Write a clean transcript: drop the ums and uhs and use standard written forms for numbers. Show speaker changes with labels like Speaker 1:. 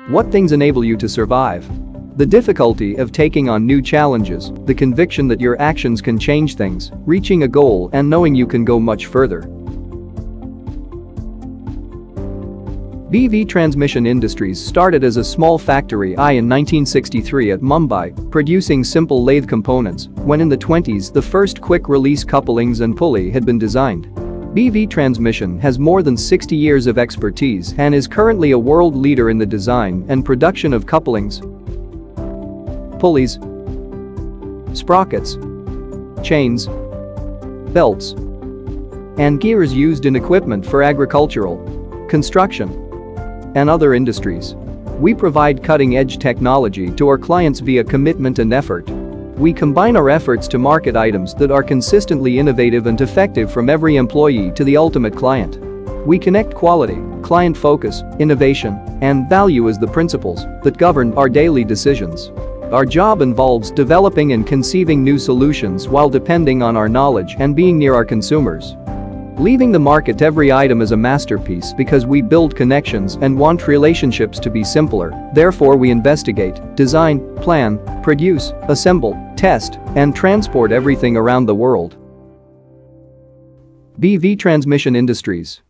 Speaker 1: What things enable you to survive? The difficulty of taking on new challenges, the conviction that your actions can change things, reaching a goal and knowing you can go much further. BV Transmission Industries started as a small factory in 1963 at Mumbai, producing simple lathe components, when in the 20s the first quick-release couplings and pulley had been designed. BV Transmission has more than 60 years of expertise and is currently a world leader in the design and production of couplings, pulleys, sprockets, chains, belts, and gears used in equipment for agricultural, construction, and other industries. We provide cutting-edge technology to our clients via commitment and effort. We combine our efforts to market items that are consistently innovative and effective from every employee to the ultimate client. We connect quality, client focus, innovation, and value as the principles that govern our daily decisions. Our job involves developing and conceiving new solutions while depending on our knowledge and being near our consumers. Leaving the market every item is a masterpiece because we build connections and want relationships to be simpler. Therefore, we investigate, design, plan, produce, assemble, test, and transport everything around the world. BV Transmission Industries.